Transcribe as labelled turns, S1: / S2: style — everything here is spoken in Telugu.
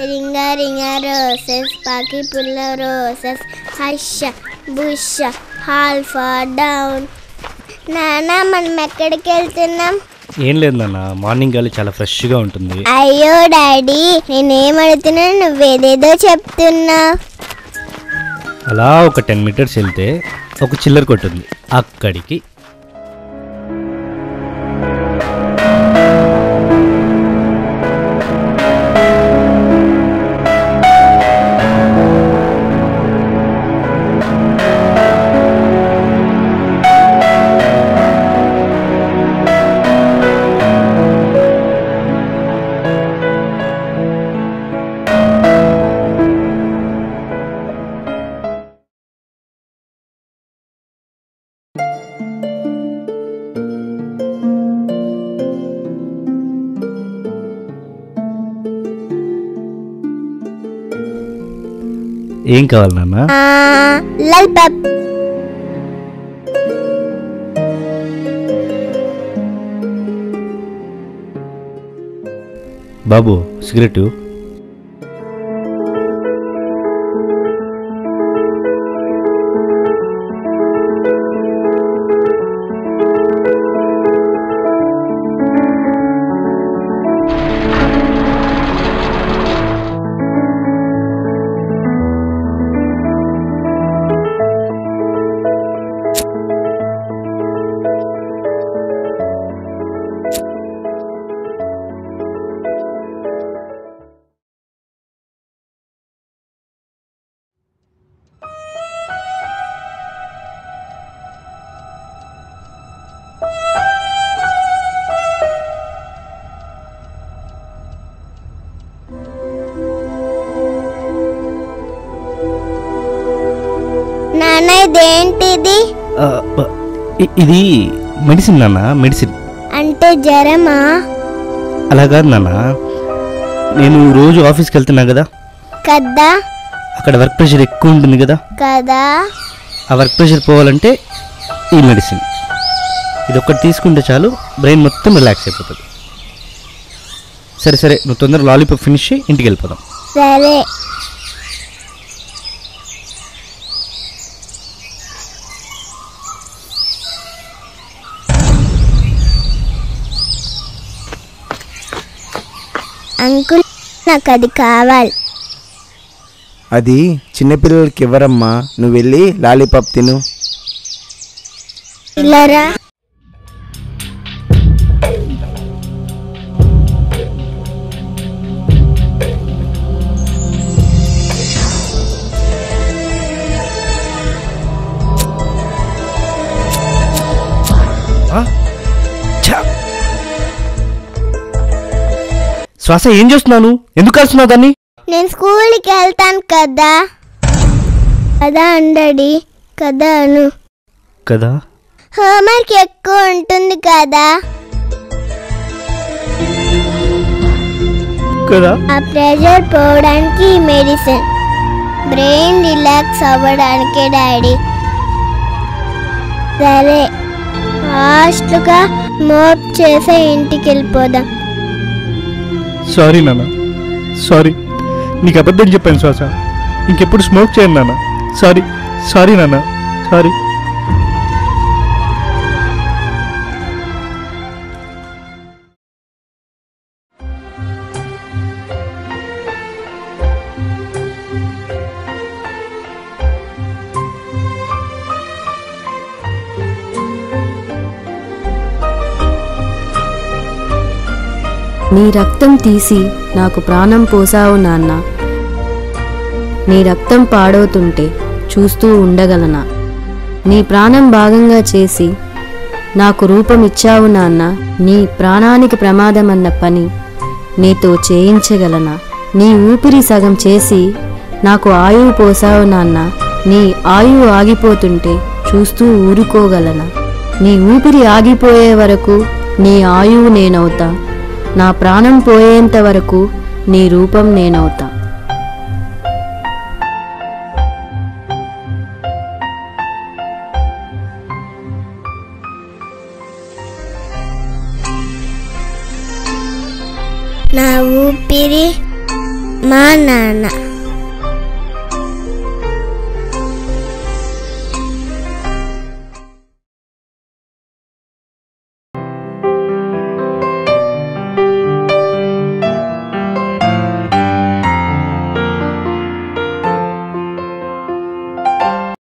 S1: రింగా రింగా రోజెస్, పాకి పుల్ల రోజెస్, హష బుష హాల్ఫా డౌన్. నాన్న మనం ఎక్కడికి వెళ్తున్నాం?
S2: ఏం లేదు నాన్న, మార్నింగ్ గాలి చాలా ఫ్రెష్గా ఉంటుంది.
S1: అయ్యో డాడీ, నేనేం అడుగుతున్నా నువ్వేదేదో చెప్తున్నా.
S2: అలా ఒక 10 మీటర్స్ వెళ్తే ఒక చిల్లర కొట్టుంది, అక్కడికి. ఏం కావాలి నాన్న?
S1: లాలిపాప్.
S2: బాబు సిగరెట్.
S1: నాన్న ఇదేంటిది?
S2: ఇది మెడిసిన్ నాన్న, మెడిసిన్.
S1: అంటే జ్వరమా?
S2: అలా కాదు నాన్న, నేను రోజు ఆఫీస్కి వెళ్తున్నా కదా
S1: కదా,
S2: అక్కడ వర్క్ ప్రెషర్ ఎక్కువ ఉంటుంది కదా
S1: కదా.
S2: ఆ వర్క్ ప్రెషర్ పోవాలంటే ఈ మెడిసిన్ ఇది ఒక్కటి తీసుకుంటే చాలు, బ్రెయిన్ మొత్తం రిలాక్స్ అయిపోతుంది. సరే సరే, నువ్వు తొందరగా లాలీపాప్ ఫినిష్ చేయి, ఇంటికి వెళ్ళిపోదాం.
S1: సరే. అంకుల్, నాకు అది కావాలి.
S3: అది చిన్నపిల్లలకి ఇవ్వరమ్మా, నువ్వు వెళ్ళి లాలీపాప్ తిను.
S1: ఇలారా.
S2: శ్వాస, ఏం చేస్తున్నాను? ఎందుకు వస్తున్నావు దాన్ని?
S1: నేను స్కూల్కి వెళ్తాను కదా. కదా అండీ, కదా అను.
S2: కదా,
S1: హోంవర్క్ ఎక్కువ ఉంటుంది కదా.
S2: కదా.
S1: ఆ ప్రెషర్ పోవడానికి మెడిసిన్, బ్రెయిన్ రిలాక్స్ అవ్వడానికి డాడీ. సరే, ఫాస్ట్గా మోప్ చేసే ఇంటికి వెళ్ళిపోదాం.
S2: సారీ నాన్న, సారీ, నీకు అబద్ధం చెప్పాను శ్వాస. ఇంకెప్పుడు స్మోక్ చేయను నాన్న. సారీ, సారీ నాన్న, సారీ.
S4: నీ రక్తం తీసి నాకు ప్రాణం పోసావు నాన్న. నీ రక్తం పాడవుతుంటే చూస్తూ ఉండగలనా? నీ ప్రాణం భాగంగా చేసి నాకు రూపమిచ్చావు నాన్న. నీ ప్రాణానికి ప్రమాదమన్న పని నీతో చేయించగలనా? నీ ఊపిరి సగం చేసి నాకు ఆయువు పోసావు నాన్న. నీ ఆయువు ఆగిపోతుంటే చూస్తూ ఊరుకోగలనా? నీ ఊపిరి ఆగిపోయే వరకు నీ ఆయువు నేనవుతా. నా ప్రాణం పోయేంత వరకు నీ రూపం నేనవుతా.
S1: నా ఊపిరి ఊపిరి మా నాన్న.